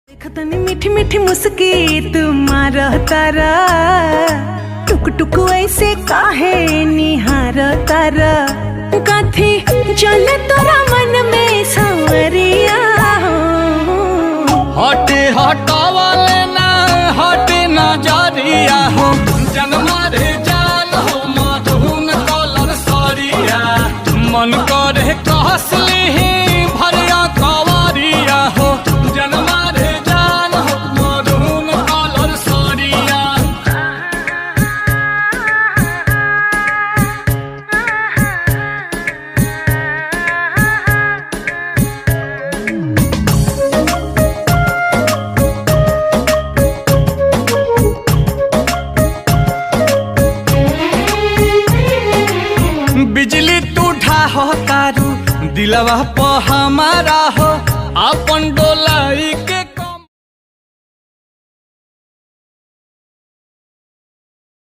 देखतनी मीठी मीठी मुस्की तुम्हारा तारा टुक टुक ऐसे काहे निहार तारा काथी चल तोरा मन में सांवरिया हटे हटावले ना हटे नजरिया हो जनमारे जान हो मधुन कलर सरिया मन करे कहसली